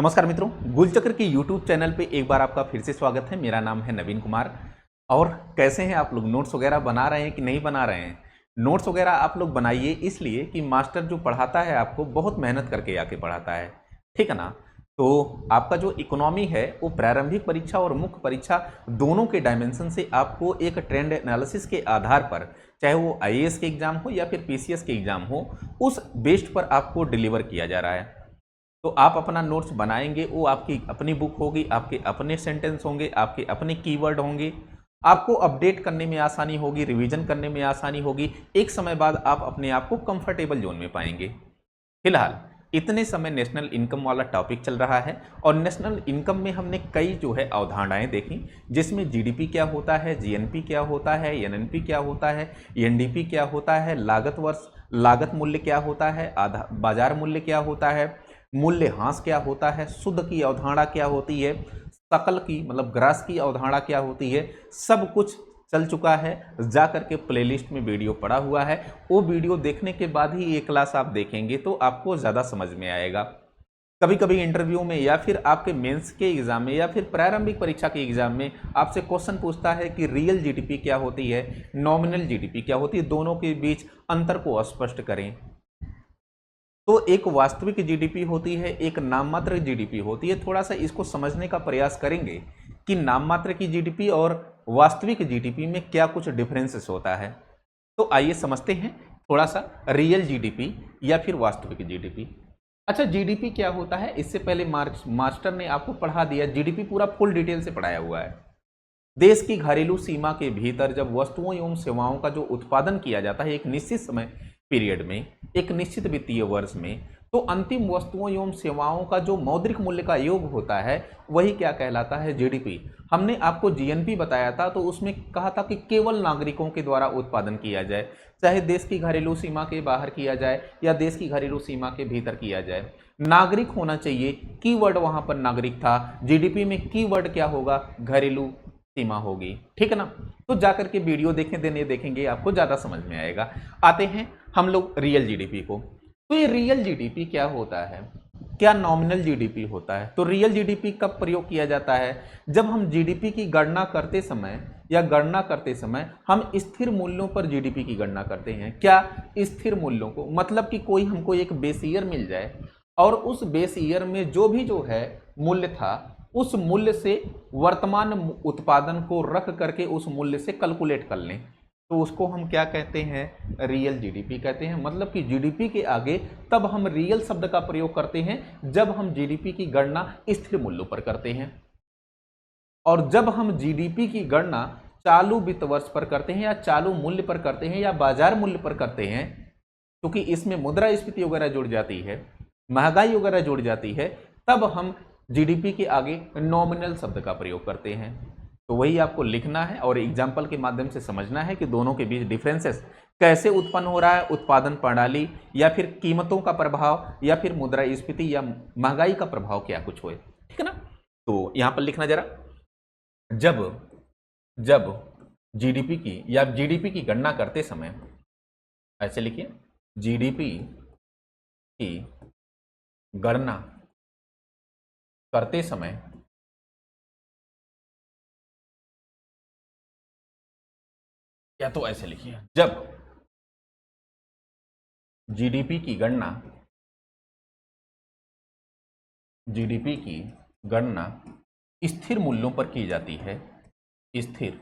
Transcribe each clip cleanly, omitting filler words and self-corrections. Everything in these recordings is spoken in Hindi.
नमस्कार मित्रों, गुलचक्र के YouTube चैनल पे एक बार आपका फिर से स्वागत है। मेरा नाम है नवीन कुमार। और कैसे हैं आप लोग? नोट्स वगैरह बना रहे हैं कि नहीं बना रहे हैं? नोट्स वगैरह आप लोग बनाइए, इसलिए कि मास्टर जो पढ़ाता है आपको बहुत मेहनत करके आके पढ़ाता है, ठीक है ना। तो आपका जो इकोनॉमी है वो प्रारंभिक परीक्षा और मुख्य परीक्षा दोनों के डायमेंशन से आपको एक ट्रेंड एनालिसिस के आधार पर, चाहे वो IAS के एग्जाम हो या फिर PCS के एग्जाम हो, उस बेस्ड पर आपको डिलीवर किया जा रहा है। तो आप अपना नोट्स बनाएंगे, वो आपकी अपनी बुक होगी, आपके अपने सेंटेंस होंगे, आपके अपने कीवर्ड होंगे। आपको अपडेट करने में आसानी होगी, रिवीजन करने में आसानी होगी। एक समय बाद आप अपने आप को कंफर्टेबल जोन में पाएंगे। फिलहाल इतने समय नेशनल इनकम वाला टॉपिक चल रहा है और नेशनल इनकम में हमने कई जो है अवधारणाएं देखी, जिसमें GDP क्या होता है, GNP क्या होता है, NNP क्या होता है, NDP क्या होता है, लागत वर्ष लागत मूल्य क्या होता है, आधा बाजार मूल्य क्या होता है, मूल्यह्रास क्या होता है, शुद्ध की अवधारणा क्या होती है, सकल की मतलब ग्रास की अवधारणा क्या होती है, सब कुछ चल चुका है। जा करके प्लेलिस्ट में वीडियो पड़ा हुआ है। वो वीडियो देखने के बाद ही ये क्लास आप देखेंगे तो आपको ज़्यादा समझ में आएगा। कभी कभी इंटरव्यू में या फिर आपके मेंस के एग्जाम में या फिर प्रारंभिक परीक्षा के एग्जाम में आपसे क्वेश्चन पूछता है कि रियल GDP क्या होती है, नॉमिनल GDP क्या होती है, दोनों के बीच अंतर को स्पष्ट करें। तो एक वास्तविक GDP होती है, एक नाममात्र GDP होती है। थोड़ा सा इसको समझने का प्रयास करेंगे कि नाममात्र की GDP और वास्तविक GDP में क्या कुछ डिफरेंसेस होता है। तो आइए समझते हैं थोड़ा सा रियल GDP या फिर वास्तविक GDP। अच्छा, GDP क्या होता है इससे पहले मास्टर ने आपको पढ़ा दिया। GDP पूरा फुल डिटेल से पढ़ाया हुआ है। देश की घरेलू सीमा के भीतर जब वस्तुओं एवं सेवाओं का जो उत्पादन किया जाता है एक निश्चित समय पीरियड में, एक निश्चित वित्तीय वर्ष में, तो अंतिम वस्तुओं एवं सेवाओं का जो मौद्रिक मूल्य का योग होता है वही क्या कहलाता है? GDP। हमने आपको GNP बताया था, तो उसमें कहा था कि केवल नागरिकों के द्वारा उत्पादन किया जाए, चाहे देश की घरेलू सीमा के बाहर किया जाए या देश की घरेलू सीमा के भीतर किया जाए, नागरिक होना चाहिए। कीवर्ड वहां पर नागरिक था। GDP में कीवर्ड क्या होगा? घरेलू सीमा होगी, ठीक है ना। तो जाकर के वीडियो देखेंगे आपको ज्यादा समझ में आएगा। आते हैं हम लोग रियल GDP को। तो ये रियल GDP क्या होता है, क्या नॉमिनल GDP होता है? तो रियल GDP कब प्रयोग किया जाता है? जब हम GDP की गणना करते समय हम स्थिर मूल्यों पर GDP की गणना करते हैं। क्या स्थिर मूल्यों को मतलब कि कोई हमको एक बेस ईयर मिल जाए और उस बेस ईयर में जो भी जो है मूल्य था, उस मूल्य से वर्तमान उत्पादन को रख करके उस मूल्य से कैलकुलेट कर लें, तो उसको हम क्या कहते हैं? रियल GDP कहते हैं। मतलब कि GDP के आगे तब हम रियल शब्द का प्रयोग करते हैं जब हम GDP की गणना स्थिर मूल्यों पर करते हैं। और जब हम GDP की गणना चालू वित्त वर्ष पर करते हैं या चालू मूल्य पर करते हैं या बाजार मूल्य पर करते हैं, क्योंकि इसमें मुद्रास्फीति वगैरह जुड़ जाती है, महंगाई वगैरह जुड़ जाती है, तब हम GDP के आगे नॉमिनल शब्द का प्रयोग करते हैं। तो वही आपको लिखना है और एग्जाम्पल के माध्यम से समझना है कि दोनों के बीच डिफरेंसेस कैसे उत्पन्न हो रहा है, उत्पादन प्रणाली या फिर कीमतों का प्रभाव या फिर मुद्रास्फीति या महंगाई का प्रभाव क्या कुछ हो, ठीक है ना। तो यहां पर लिखना जरा, जब जब GDP की या GDP की गणना करते समय, ऐसे लिखिए, GDP की गणना करते समय या तो ऐसे लिखिए, जब GDP की गणना GDP की गणना स्थिर मूल्यों पर की जाती है, स्थिर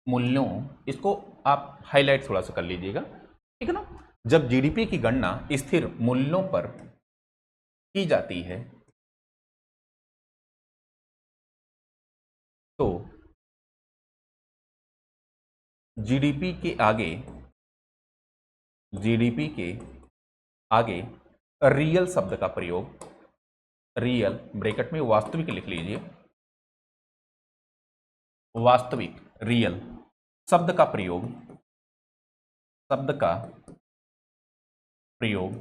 मूल्यों, इसको आप हाईलाइट थोड़ा सा कर लीजिएगा, ठीक है ना। जब GDP की गणना स्थिर मूल्यों पर की जाती है तो GDP के आगे GDP के आगे रियल शब्द का प्रयोग, रियल ब्रैकेट में वास्तविक लिख लीजिए, वास्तविक रियल शब्द का प्रयोग, शब्द का प्रयोग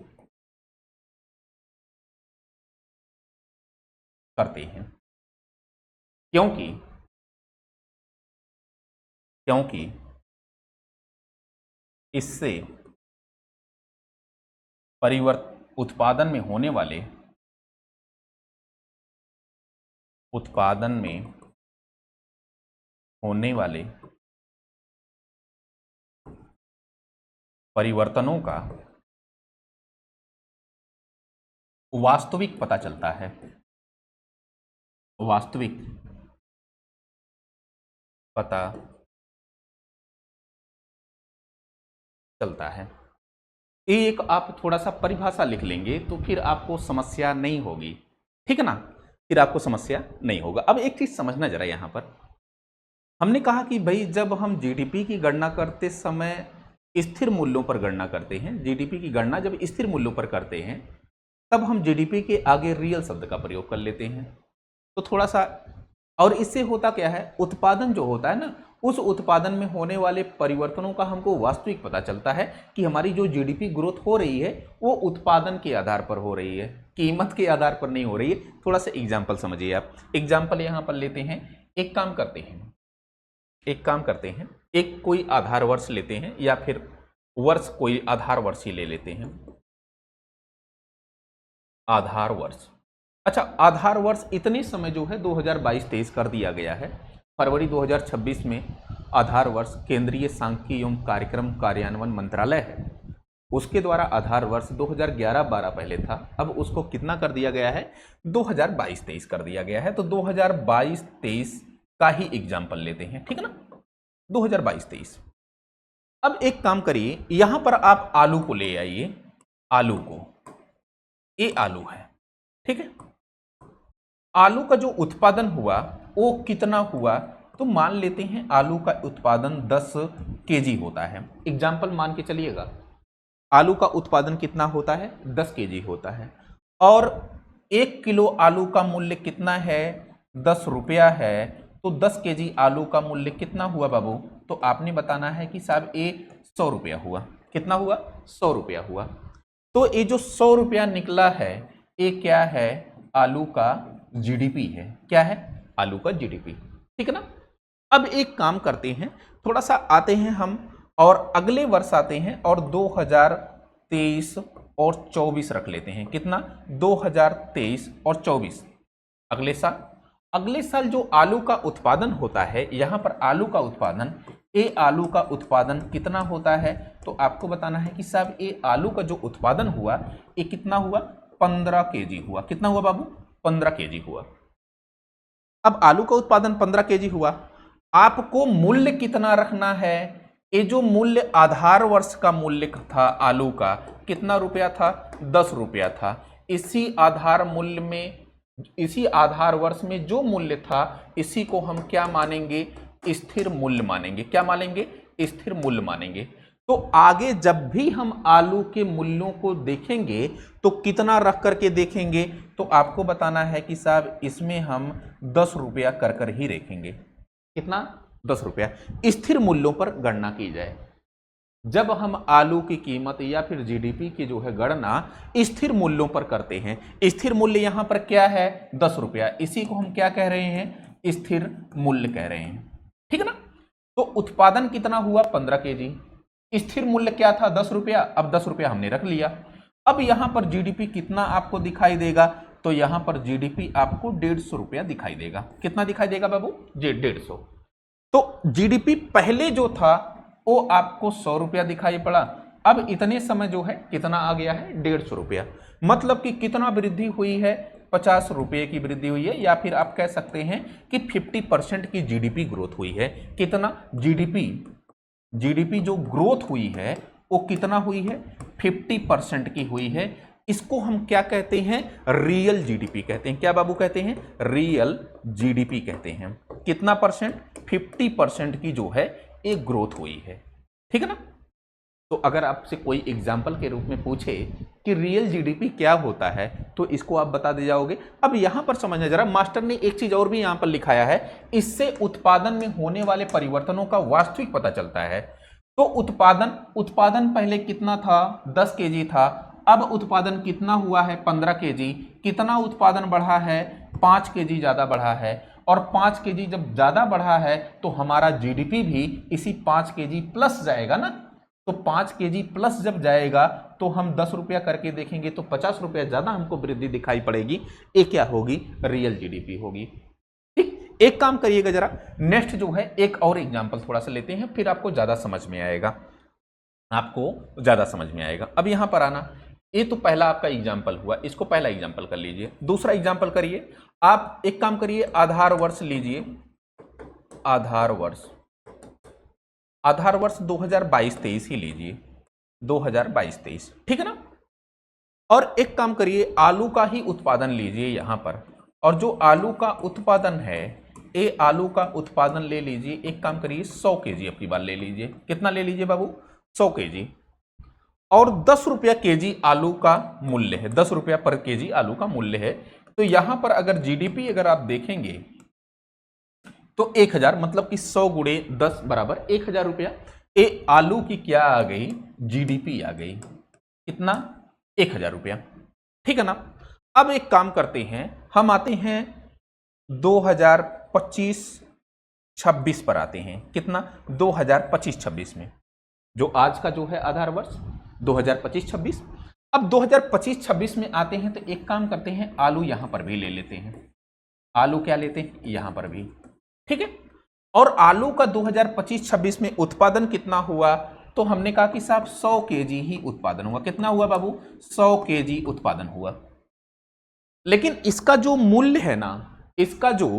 करते हैं। क्योंकि क्योंकि इससे उत्पादन में होने वाले उत्पादन में होने वाले परिवर्तनों का वास्तविक पता चलता है, वास्तविक पता चलता है। एक आप थोड़ा सा परिभाषा लिख लेंगे तो फिर आपको समस्या नहीं होगी, ठीक है ना, फिर आपको समस्या नहीं होगा। अब एक चीज समझना जरा, यहां पर हमने कहा कि भाई जब हम जीडीपी की गणना करते समय स्थिर मूल्यों पर गणना करते हैं, जीडीपी की गणना जब स्थिर मूल्यों पर करते हैं तब हम जीडीपी के आगे रियल शब्द का प्रयोग कर लेते हैं। तो थोड़ा सा, और इससे होता क्या है, उत्पादन जो होता है ना, उस उत्पादन में होने वाले परिवर्तनों का हमको वास्तविक पता चलता है कि हमारी जो जीडीपी ग्रोथ हो रही है वो उत्पादन के आधार पर हो रही है, कीमत के आधार पर नहीं हो रही है। थोड़ा सा एग्जाम्पल समझिए आप। एग्जाम्पल यहां पर लेते हैं, एक काम करते हैं, एक कोई आधार वर्ष लेते हैं, या फिर वर्ष कोई आधार वर्ष ही ले लेते हैं, आधार वर्ष। अच्छा, आधार वर्ष इतने समय जो है 2022-23 कर दिया गया है। फरवरी 2026 में आधार वर्ष केंद्रीय सांख्यिकी एवं कार्यक्रम कार्यान्वयन मंत्रालय है, उसके द्वारा आधार वर्ष 2011-12 पहले था, अब उसको कितना कर दिया गया है, 2022-23 कर दिया गया है। तो 2022-23 का ही एग्जाम्पल लेते हैं, ठीक है ना, 2022-23। अब एक काम करिए, यहां पर आप आलू को ले आइए, आलू को, ये आलू है, ठीक है। आलू का जो उत्पादन हुआ वो कितना हुआ, तो मान लेते हैं आलू का उत्पादन 10 केजी होता है, एग्जाम्पल मान के चलिएगा। आलू का उत्पादन कितना होता है, 10 केजी होता है, और 1 किलो आलू का मूल्य कितना है, 10 रुपया है। तो 10 केजी आलू का मूल्य कितना हुआ बाबू, तो आपने बताना है कि साहब ये 100 रुपया हुआ। कितना हुआ, 100 रुपया हुआ। तो ये जो 100 रुपया निकला है, ये क्या है, आलू का जीडीपी है। क्या है, आलू का जीडीपी, ठीक है ना। अब एक काम करते हैं, थोड़ा सा आते हैं हम और अगले वर्ष आते हैं और 2023 और 24 रख लेते हैं। कितना, 2023 और 24, अगले साल जो आलू का उत्पादन होता है, यहां पर आलू का उत्पादन, ये आलू का उत्पादन कितना होता है, तो आपको बताना है कि साहब ये आलू का जो उत्पादन हुआ ये कितना हुआ, 15 केजी हुआ। कितना हुआ बाबू, 15 केजी हुआ। अब आलू का उत्पादन 15 केजी हुआ, आपको मूल्य कितना रखना है, ये जो मूल्य आधार वर्ष का मूल्य था आलू का, कितना रुपया था, 10 रुपया था। इसी आधार मूल्य में, इसी आधार वर्ष में जो मूल्य था, इसी को हम क्या मानेंगे, स्थिर मूल्य मानेंगे। क्या मानेंगे, स्थिर मूल्य मानेंगे। तो आगे जब भी हम आलू के मूल्यों को देखेंगे तो कितना रख करके देखेंगे, तो आपको बताना है कि साहब इसमें हम 10 रुपया कर ही देखेंगे। कितना, 10 रुपया। स्थिर मूल्यों पर गणना की जाए। जब हम आलू की कीमत या फिर जीडीपी की जो है गणना स्थिर मूल्यों पर करते हैं, स्थिर मूल्य यहां पर क्या है, 10 रुपया, इसी को हम क्या कह रहे हैं, स्थिर मूल्य कह रहे हैं, ठीक है ना। तो उत्पादन कितना हुआ, 15 केजी, स्थिर मूल्य क्या था, 10 रुपया। अब 10 रुपया हमने रख लिया। अब यहां पर जीडीपी कितना आपको दिखाई देगा, तो यहां पर जीडीपी आपको 150 रुपया दिखाई देगा। कितना दिखाई देगा बाबू जी, 150। तो जीडीपी पहले जो था वो आपको 100 रुपया दिखाई पड़ा, अब इतने समय जो है कितना आ गया है, 150 रुपया। मतलब कि कितना वृद्धि हुई है, 50 रुपये की वृद्धि हुई है, या फिर आप कह सकते हैं कि 50% की जीडीपी ग्रोथ हुई है। कितना, जीडीपी जो ग्रोथ हुई है वो कितना हुई है, 50% की हुई है। इसको हम क्या कहते हैं, रियल जीडीपी कहते हैं। क्या बाबू कहते हैं, रियल जीडीपी कहते हैं। कितना परसेंट, 50% की जो है एक ग्रोथ हुई है, ठीक है ना। तो अगर आपसे कोई एग्जाम्पल के रूप में पूछे कि रियल जीडीपी क्या होता है, तो इसको आप बता दे जाओगे। अब यहां पर समझना जरा, मास्टर ने एक चीज और भी यहां पर लिखाया है, इससे उत्पादन में होने वाले परिवर्तनों का वास्तविक पता चलता है। तो उत्पादन पहले कितना था, 10 केजी था, अब उत्पादन कितना हुआ है, 15 केजी। कितना उत्पादन बढ़ा है, 5 केजी ज्यादा बढ़ा है, और 5 केजी जब ज्यादा बढ़ा है तो हमारा जीडीपी भी इसी 5 केजी प्लस जाएगा ना। तो 5 केजी प्लस जब जाएगा तो हम 10 रुपया करके देखेंगे तो 50 रुपया ज्यादा हमको वृद्धि दिखाई पड़ेगी। ये क्या होगी, रियल जीडीपी होगी। एक काम करिएगा जरा, नेक्स्ट जो है एक और एग्जांपल थोड़ा सा लेते हैं, फिर आपको ज्यादा समझ में आएगा, आपको ज्यादा समझ में आएगा। अब यहां पर आना, ये तो पहला आपका एग्जाम्पल हुआ, इसको पहला एग्जाम्पल कर लीजिए। दूसरा एग्जाम्पल करिए आप, एक काम करिए, आधार वर्ष लीजिए, आधार वर्ष 2022-23 ही लीजिए, 2022-23, ठीक है ना। और एक काम करिए, आलू का ही उत्पादन लीजिए यहां पर, और जो आलू का उत्पादन है, ये आलू का उत्पादन ले लीजिए, एक काम करिए 100 केजी अपनी बार ले लीजिए। कितना ले लीजिए बाबू? 100 केजी। और 10 रुपया केजी आलू का मूल्य है, 10 रुपया पर केजी आलू का मूल्य है। तो यहां पर अगर जीडीपी अगर आप देखेंगे तो 1000, मतलब कि 100 गुणे 10 बराबर 1000 रुपया। ये आलू की क्या आ गई? जीडीपी आ गई। कितना? 1000 रुपया, ठीक है ना। अब एक काम करते हैं, हम आते हैं 2025-26 पर आते हैं। कितना? 2025-26 में, जो आज का जो है आधार वर्ष 2025-26। अब 2025-26 में आते हैं तो एक काम करते हैं, आलू यहां पर भी ले लेते हैं। आलू क्या लेते हैं? यहां पर भी, ठीक है। और आलू का 2025-26 में उत्पादन कितना हुआ? तो हमने कहा कि साहब 100 केजी ही उत्पादन हुआ। कितना हुआ बाबू? 100 केजी उत्पादन हुआ। लेकिन इसका जो मूल्य है ना, इसका जो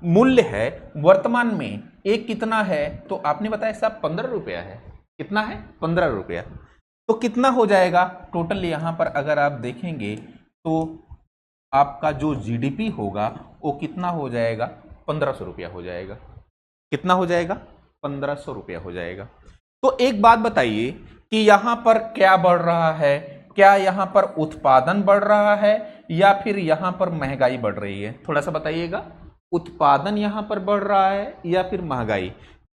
मूल्य है वर्तमान में एक कितना है? तो आपने बताया साहब 15 रुपया है। कितना है? 15 रुपया। तो कितना हो जाएगा टोटल? यहां पर अगर आप देखेंगे तो आपका जो जीडीपी होगा वो कितना हो जाएगा? 1500 रुपया हो जाएगा। कितना हो जाएगा? 1500 रुपया हो जाएगा। तो एक बात बताइए कि यहां पर क्या बढ़ रहा है? क्या यहां पर उत्पादन बढ़ रहा है या फिर यहां पर महंगाई बढ़ रही है? थोड़ा सा बताइएगा, उत्पादन यहां पर बढ़ रहा है या फिर महंगाई?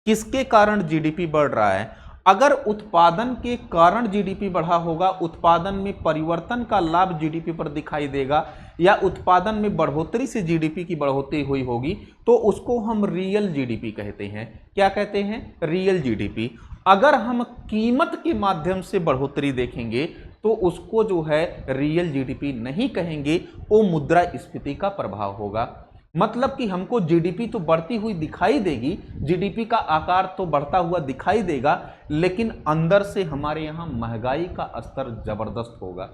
किसके कारण जीडीपी बढ़ रहा है? अगर उत्पादन के कारण जीडीपी बढ़ा होगा, उत्पादन में परिवर्तन का लाभ जीडीपी पर दिखाई देगा, या उत्पादन में बढ़ोतरी से जीडीपी की बढ़ोतरी हुई होगी, तो उसको हम रियल जीडीपी कहते हैं। क्या कहते हैं? Real GDP. अगर हम कीमत के माध्यम से बढ़ोतरी देखेंगे तो उसको जो है रियल जीडीपी नहीं कहेंगे, वो मुद्रास्फीति का प्रभाव होगा। मतलब कि हमको जीडीपी तो बढ़ती हुई दिखाई देगी, जीडीपी का आकार तो बढ़ता हुआ दिखाई देगा, लेकिन अंदर से हमारे यहां महंगाई का स्तर जबरदस्त होगा,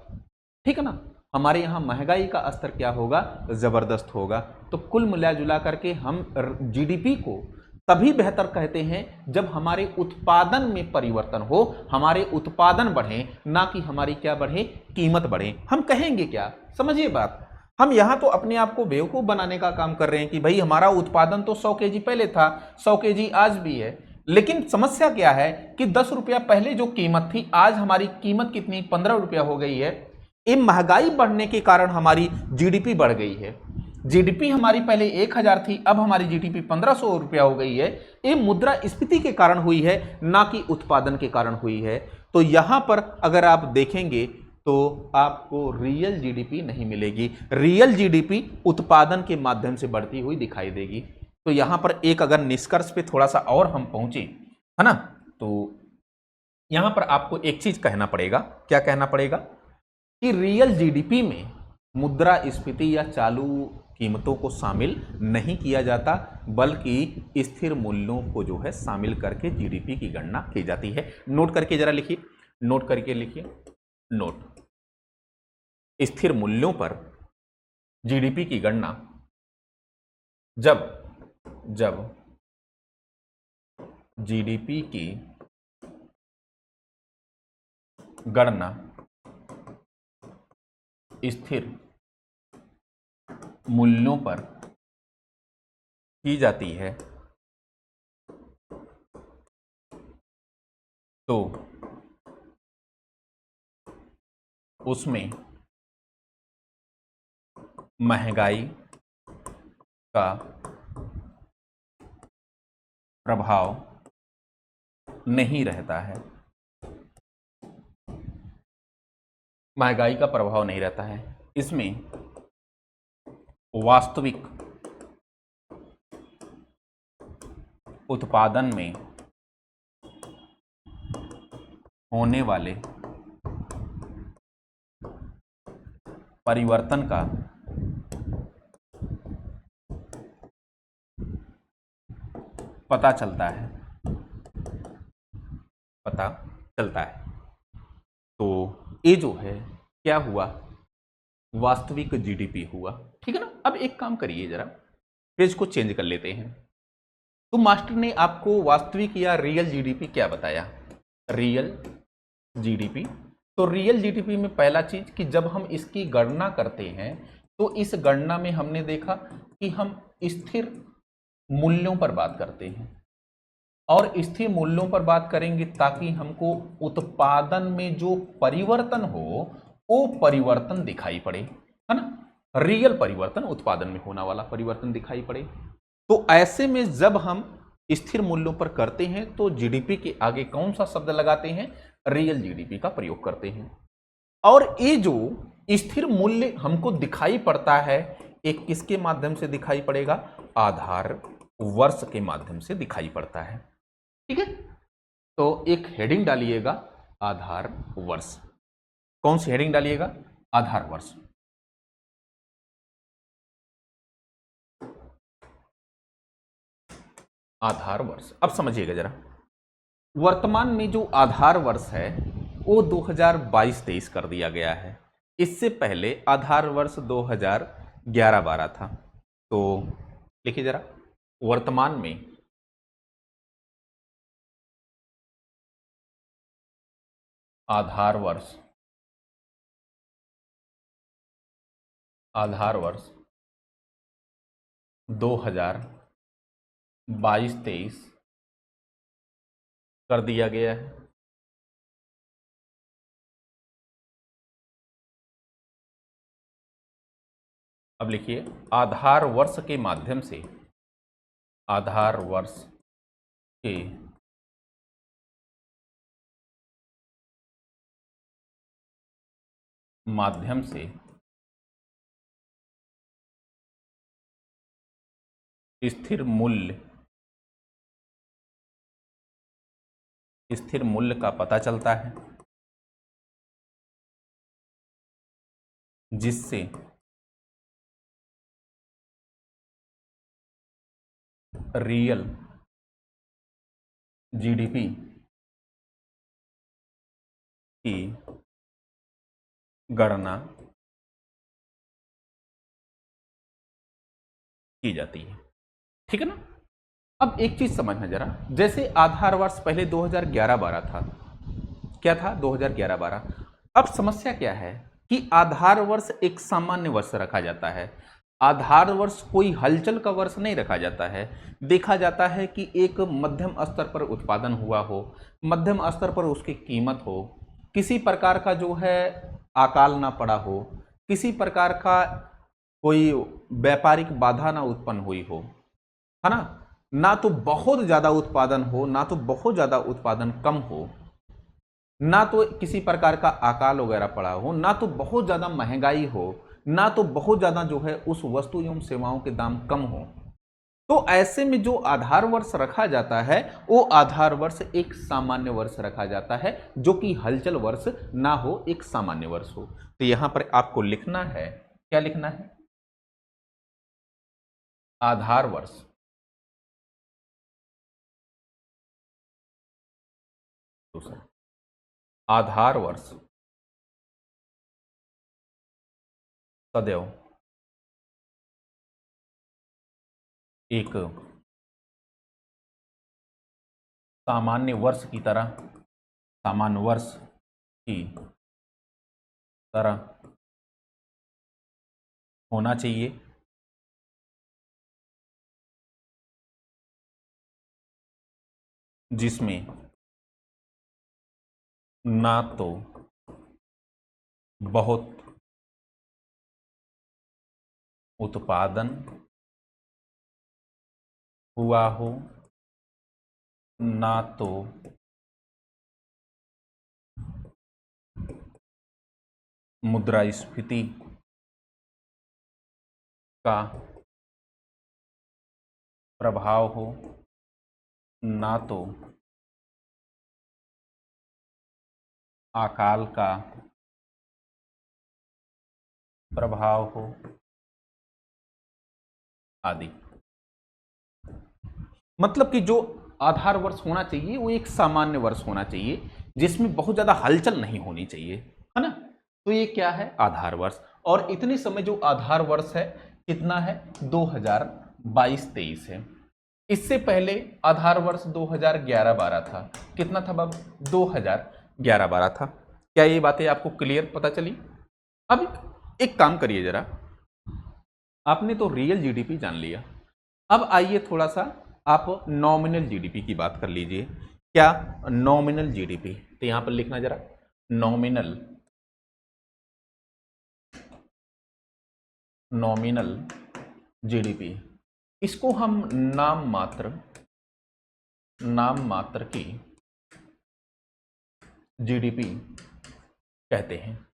ठीक है ना। हमारे यहां महंगाई का स्तर क्या होगा? जबरदस्त होगा। तो कुल मिला जुला करके हम जीडीपी को तभी बेहतर कहते हैं जब हमारे उत्पादन में परिवर्तन हो, हमारे उत्पादन बढ़े, ना कि हमारी क्या बढ़े? कीमत बढ़े। हम कहेंगे क्या? समझिए बात, हम यहां तो अपने आप को बेवकूफ बनाने का काम कर रहे हैं कि भाई हमारा उत्पादन तो 100 केजी पहले था, 100 केजी आज भी है। लेकिन समस्या क्या है कि 10 रुपया पहले जो कीमत थी, आज हमारी कीमत कितनी? 15 रुपया हो गई है। ये महंगाई बढ़ने के कारण हमारी जीडीपी बढ़ गई है। जीडीपी हमारी पहले 1000 थी, अब हमारी जीडीपी 1500 रुपया हो गई है। ये मुद्रास्फीति के कारण हुई है, ना कि उत्पादन के कारण हुई है। तो यहां पर अगर आप देखेंगे तो आपको रियल जीडीपी नहीं मिलेगी। रियल जीडीपी उत्पादन के माध्यम से बढ़ती हुई दिखाई देगी। तो यहां पर एक अगर निष्कर्ष पे थोड़ा सा और हम पहुंचे, है ना, तो यहां पर आपको एक चीज कहना पड़ेगा। क्या कहना पड़ेगा? कि रियल जीडीपी में मुद्रास्फीति या चालू कीमतों को शामिल नहीं किया जाता, बल्कि स्थिर मूल्यों को जो है शामिल करके जीडीपी की गणना की जाती है। नोट करके जरा लिखिए, नोट करके लिखिए, नोट। स्थिर मूल्यों पर जीडीपी की गणना जब जीडीपी की गणना स्थिर मूल्यों पर की जाती है तो उसमें महंगाई का प्रभाव नहीं रहता है। महंगाई का प्रभाव नहीं रहता है। इसमें वास्तविक उत्पादन में होने वाले परिवर्तन का पता चलता है, पता चलता है। तो ये जो है क्या हुआ, वास्तविक जीडीपी हुआ। ठीक है ना। अब एक काम करिए, जरा पेज को चेंज कर लेते हैं। तो मास्टर ने आपको वास्तविक या रियल जीडीपी क्या बताया, रियल जीडीपी। तो रियल जीडीपी में पहला चीज कि जब हम इसकी गणना करते हैं तो इस गणना में हमने देखा कि हम स्थिर मूल्यों पर बात करते हैं, और स्थिर मूल्यों पर बात करेंगे ताकि हमको उत्पादन में जो परिवर्तन हो वो परिवर्तन दिखाई पड़े, है ना। रियल परिवर्तन, उत्पादन में होने वाला परिवर्तन दिखाई पड़े। तो ऐसे में जब हम स्थिर मूल्यों पर करते हैं तो जीडीपी के आगे कौन सा शब्द लगाते हैं, रियल जीडीपी का प्रयोग करते हैं। और ये जो स्थिर मूल्य हमको दिखाई पड़ता है, एक किसके माध्यम से दिखाई पड़ेगा, आधार वर्ष के माध्यम से दिखाई पड़ता है। ठीक है। तो एक हेडिंग डालिएगा, आधार वर्ष। कौन सी हेडिंग डालिएगा, आधार वर्ष। आधार वर्ष। अब समझिएगा जरा, वर्तमान में जो आधार वर्ष है वो 2022-23 कर दिया गया है। इससे पहले आधार वर्ष 2011-12 था। तो लिखिए जरा, वर्तमान में आधार वर्ष, आधार वर्ष 2022-23 कर दिया गया है। अब लिखिए, आधार वर्ष के माध्यम से, आधार वर्ष के माध्यम से स्थिर मूल्य, स्थिर मूल्य का पता चलता है, जिससे रियल जीडीपी की गणना की जाती है। ठीक है ना। अब एक चीज समझना जरा, जैसे आधार वर्ष पहले 2011-12 था, क्या था, 2011-12। अब समस्या क्या है कि आधार वर्ष एक सामान्य वर्ष रखा जाता है। आधार वर्ष कोई हलचल का वर्ष नहीं रखा जाता है। देखा जाता है कि एक मध्यम स्तर पर उत्पादन हुआ हो, मध्यम स्तर पर उसकी कीमत हो, किसी प्रकार का जो है अकाल ना पड़ा हो, किसी प्रकार का कोई व्यापारिक बाधा ना उत्पन्न हुई हो, है ना। ना तो बहुत ज्यादा उत्पादन हो, ना तो बहुत ज्यादा उत्पादन कम हो, ना तो किसी प्रकार का अकाल वगैरह पड़ा हो, ना तो बहुत ज्यादा महंगाई हो, ना तो बहुत ज्यादा जो है उस वस्तु एवं सेवाओं के दाम कम हो। तो ऐसे में जो आधार वर्ष रखा जाता है वो आधार वर्ष एक सामान्य वर्ष रखा जाता है, जो कि हलचल वर्ष ना हो, एक सामान्य वर्ष हो। तो यहां पर आपको लिखना है, क्या लिखना है, आधार वर्ष दूसरा, आधार वर्ष सदैव एक सामान्य वर्ष की तरह, सामान्य वर्ष की तरह होना चाहिए, जिसमें ना तो बहुत उत्पादन हुआ हो, ना तो मुद्रास्फीति का प्रभाव हो, ना तो अकाल का प्रभाव हो, आदि। मतलब कि जो आधार वर्ष होना चाहिए वो एक सामान्य वर्ष होना चाहिए, जिसमें बहुत ज्यादा हलचल नहीं होनी चाहिए, है ना। तो ये क्या है, आधार वर्ष। और इतने समय जो आधार वर्ष है कितना है, 2022-23 है। इससे पहले आधार वर्ष 2011-12 था। कितना था बाबू, 2011-12 था। क्या ये बातें आपको क्लियर पता चली? अब एक काम करिए जरा, आपने तो रियल जीडीपी जान लिया, अब आइए थोड़ा सा आप नॉमिनल जीडीपी की बात कर लीजिए। क्या, नॉमिनल जीडीपी। तो यहां पर लिखना जरा, नॉमिनल, नॉमिनल जीडीपी। इसको हम नाम मात्र की जीडीपी कहते हैं।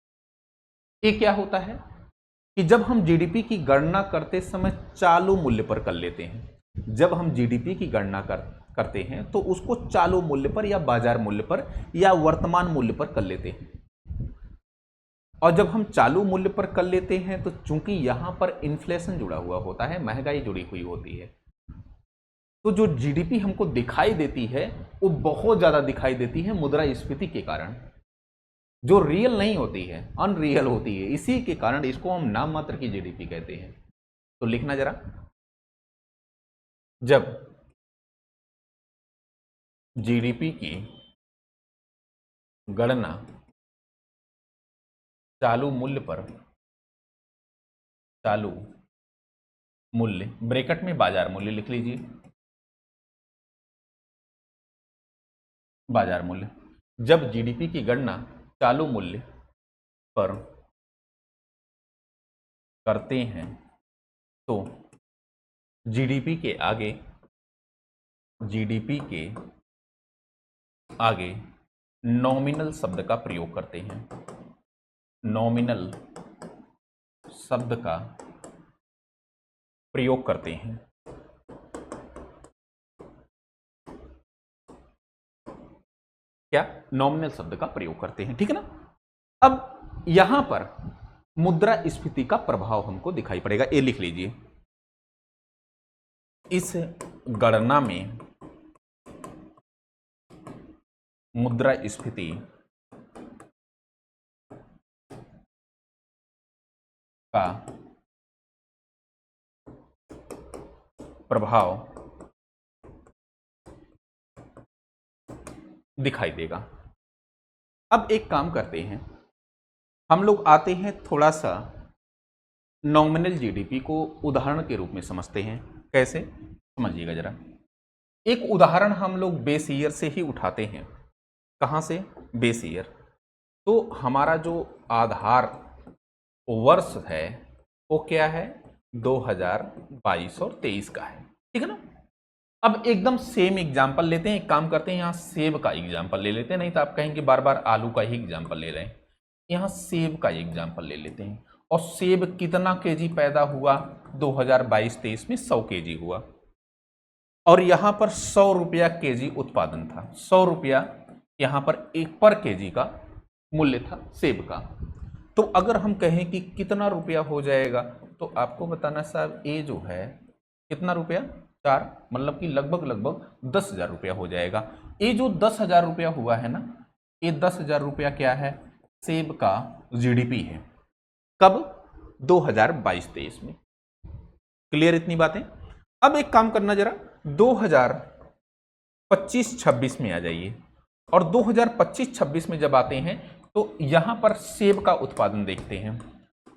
ये क्या होता है कि जब हम जीडीपी की गणना करते समय चालू मूल्य पर कर लेते हैं, जब हम जीडीपी की गणना करते हैं तो उसको चालू मूल्य पर या बाजार मूल्य पर या वर्तमान मूल्य पर कर लेते हैं। और जब हम चालू मूल्य पर कर लेते हैं तो चूंकि यहां पर इन्फ्लेशन जुड़ा हुआ होता है, महंगाई जुड़ी हुई होती है, तो जो जीडीपी हमको दिखाई देती है वो बहुत ज्यादा दिखाई देती है मुद्रास्फीति के कारण, जो रियल नहीं होती है, अनरियल होती है। इसी के कारण इसको हम नाम मात्र की जीडीपी कहते हैं। तो लिखना जरा, जब जीडीपी की गणना चालू मूल्य पर, चालू मूल्य ब्रैकेट में बाजार मूल्य लिख लीजिए, बाजार मूल्य, जब जीडीपी की गणना चालू मूल्य पर करते हैं तो जीडीपी के आगे नॉमिनल शब्द का प्रयोग करते हैं, नॉमिनल शब्द का प्रयोग करते हैं। क्या, नॉमिनल शब्द का प्रयोग करते हैं, ठीक है ना। अब यहां पर मुद्रास्फीति का प्रभाव हमको दिखाई पड़ेगा, ये लिख लीजिए। इस गणना में मुद्रास्फीति का प्रभाव दिखाई देगा। अब एक काम करते हैं, हम लोग आते हैं थोड़ा सा नॉमिनल जीडीपी को उदाहरण के रूप में समझते हैं। कैसे, समझिएगा जरा। एक उदाहरण हम लोग बेस ईयर से ही उठाते हैं। कहां से, बेस ईयर। तो हमारा जो आधार वर्ष है वो क्या है, 2022 और 23 का है, ठीक है ना। अब एकदम सेम एग्जांपल लेते हैं, एक काम करते हैं, यहां सेब का एग्जांपल ले लेते हैं, नहीं तो आप कहेंगे बार बार आलू का ही एग्जांपल ले रहे हैं। यहां सेब का एग्जांपल ले लेते हैं। और सेब कितना केजी पैदा हुआ 2022-23 में, 100 केजी हुआ। और यहां पर 100 रुपया केजी उत्पादन था, 100 रुपया यहां पर एक पर केजी का मूल्य था सेब का। तो अगर हम कहें कि कितना रुपया हो जाएगा, तो आपको बताना साहब, ये जो है कितना रुपया, 4, मतलब कि लगभग 10,000 रुपया हो जाएगा। ये जो 10,000 रुपया हुआ है ना, ये 10,000 रुपया क्या है, सेब का जीडीपी है। कब, 2022-23 में। क्लियर इतनी बातें। अब एक काम करना जरा, 2025-26 में आ जाइए। और 2025-26 में जब आते हैं तो यहां पर सेब का उत्पादन देखते हैं।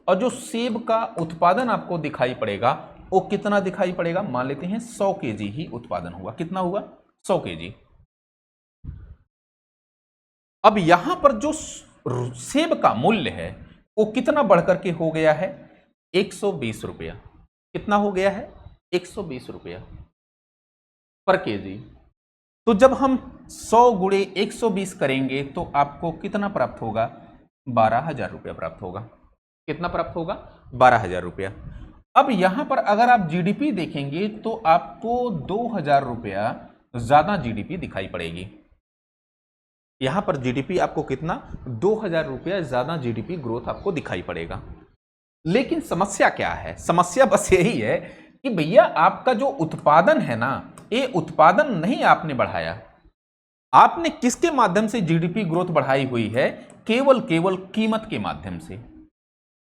और जो सेब का उत्पादन आपको दिखाई पड़ेगा वो कितना दिखाई पड़ेगा, मान लेते हैं 100 केजी ही उत्पादन हुआ। कितना हुआ, 100 केजी। अब यहां पर जो सेब का मूल्य है वो कितना बढ़कर के हो गया है, 120 रुपया। कितना हो गया है, 120 रुपया पर केजी। तो जब हम 100 गुणे 120 करेंगे तो आपको कितना प्राप्त होगा, 12,000 रुपया प्राप्त होगा। कितना प्राप्त होगा, 12,000 रुपया। अब यहां पर अगर आप जीडीपी देखेंगे तो आपको 2,000 रुपया ज्यादा जीडीपी दिखाई पड़ेगी। यहां पर जीडीपी आपको कितना, 2,000 रुपया ज्यादा जीडीपी ग्रोथ आपको दिखाई पड़ेगा। लेकिन समस्या क्या है, समस्या बस यही है कि भैया आपका जो उत्पादन है ना, ये उत्पादन नहीं आपने बढ़ाया, आपने किसके माध्यम से जीडीपी ग्रोथ बढ़ाई हुई है? केवल कीमत के माध्यम से।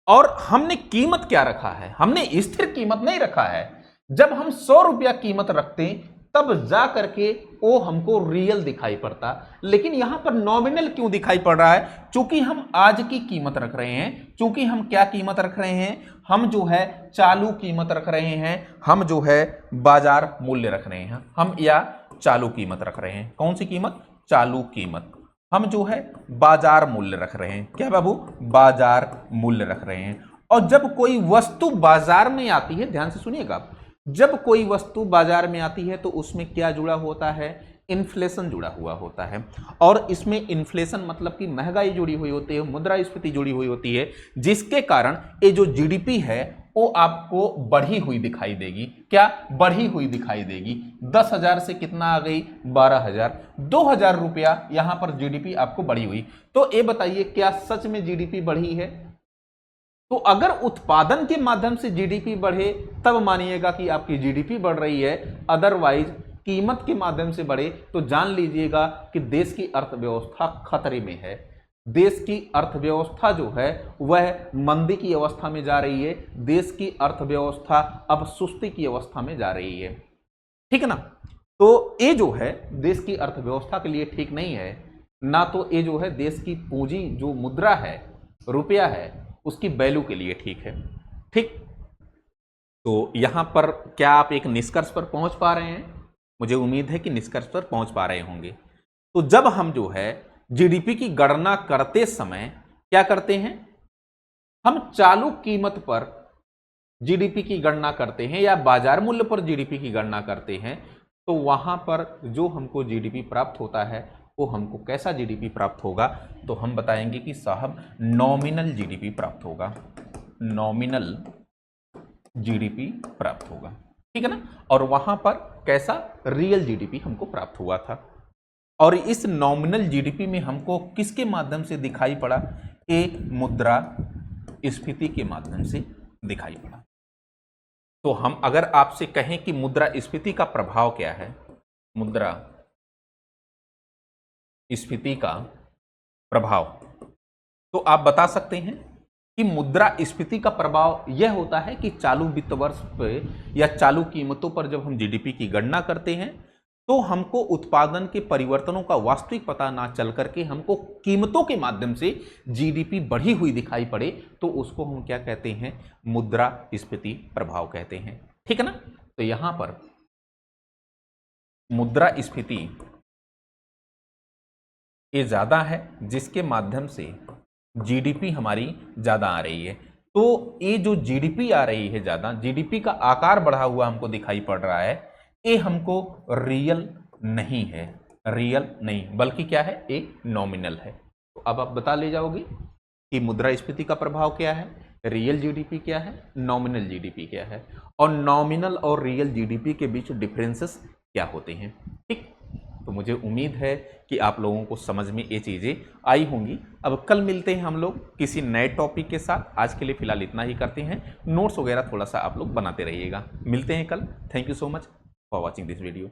और हमने कीमत क्या रखा है? हमने स्थिर कीमत नहीं रखा है। जब हम 100 रुपया कीमत रखते तब जा करके वो हमको रियल दिखाई पड़ता, लेकिन यहां पर नॉमिनल क्यों दिखाई पड़ रहा है? चूंकि हम आज की कीमत रख रहे हैं। चूंकि हम क्या कीमत रख रहे हैं? हम जो है चालू कीमत रख रहे हैं, हम जो है बाजार मूल्य रख रहे हैं, हम या चालू कीमत रख रहे हैं। कौन सी कीमत? चालू कीमत। हम जो है बाजार मूल्य रख रहे हैं। क्या बाबू? बाजार मूल्य रख रहे हैं। और जब कोई वस्तु बाजार में आती है, ध्यान से सुनिएगा, जब कोई वस्तु बाजार में आती है तो उसमें क्या जुड़ा होता है? इन्फ्लेशन जुड़ा हुआ होता है। और इसमें इन्फ्लेशन मतलब कि महंगाई जुड़ी हुई होती है, मुद्रास्फीति जुड़ी हुई होती है, जिसके कारण ये जो जीडीपी है वो आपको बढ़ी हुई दिखाई देगी। क्या? बढ़ी हुई दिखाई देगी। 10,000 से कितना आ गई? 12,000। 2,000 रुपया यहां पर जीडीपी आपको बढ़ी हुई। तो ये बताइए, क्या सच में जीडीपी बढ़ी है? तो अगर उत्पादन के माध्यम से जीडीपी बढ़े तब मानिएगा कि आपकी जीडीपी बढ़ रही है, अदरवाइज कीमत के माध्यम से बढ़े तो जान लीजिएगा कि देश की अर्थव्यवस्था खतरे में है। देश की अर्थव्यवस्था जो है वह मंदी की अवस्था में जा रही है। देश की अर्थव्यवस्था अब सुस्ती की अवस्था में जा रही है। ठीक है ना? तो ये जो है देश की अर्थव्यवस्था के लिए ठीक नहीं है ना। तो ये जो है देश की पूंजी जो मुद्रा है, रुपया है, उसकी वैल्यू के लिए ठीक है। ठीक, तो यहां पर क्या आप एक निष्कर्ष पर पहुंच पा रहे हैं? मुझे उम्मीद है कि निष्कर्ष पर पहुंच पा रहे होंगे। तो जब हम जो है जीडीपी की गणना करते समय क्या करते हैं? हम चालू कीमत पर जीडीपी की गणना करते हैं या बाजार मूल्य पर जीडीपी की गणना करते हैं, तो वहां पर जो हमको जीडीपी प्राप्त होता है वो हमको कैसा जीडीपी प्राप्त होगा? तो हम बताएंगे कि साहब नॉमिनल जीडीपी प्राप्त होगा। नॉमिनल जीडीपी प्राप्त होगा। ठीक है ना? और वहां पर कैसा? रियल जीडीपी हमको प्राप्त हुआ था। और इस नॉमिनल जीडीपी में हमको किसके माध्यम से दिखाई पड़ा? एक मुद्रा स्फीति के माध्यम से दिखाई पड़ा। तो हम अगर आपसे कहें कि मुद्रा स्फीति का प्रभाव क्या है, मुद्रा स्फीति का प्रभाव, तो आप बता सकते हैं कि मुद्रा स्फीति का प्रभाव यह होता है कि चालू वित्त वर्ष पे या चालू कीमतों पर जब हम जीडीपी की गणना करते हैं तो हमको उत्पादन के परिवर्तनों का वास्तविक पता ना चल करके हमको कीमतों के माध्यम से जीडीपी बढ़ी हुई दिखाई पड़े, तो उसको हम क्या कहते हैं? मुद्रा स्फीति प्रभाव कहते हैं। ठीक है ना? तो यहां पर मुद्रा स्फीति ये ज्यादा है, जिसके माध्यम से जीडीपी हमारी ज्यादा आ रही है। तो ये जो जीडीपी आ रही है ज्यादा, जीडीपी का आकार बढ़ा हुआ हमको दिखाई पड़ रहा है, ये हमको रियल नहीं है। रियल नहीं, बल्कि क्या है? एक नॉमिनल है। तो अब आप बता ले जाओगे कि मुद्रास्फीति का प्रभाव क्या है, रियल जीडीपी क्या है, नॉमिनल जीडीपी क्या है, और नॉमिनल और रियल जीडीपी के बीच डिफरेंसेस क्या होते हैं। ठीक, तो मुझे उम्मीद है कि आप लोगों को समझ में ये चीज़ें आई होंगी। अब कल मिलते हैं हम लोग किसी नए टॉपिक के साथ। आज के लिए फिलहाल इतना ही करते हैं। नोट्स वगैरह थोड़ा सा आप लोग बनाते रहिएगा। मिलते हैं कल। Thank you so much for watching this video.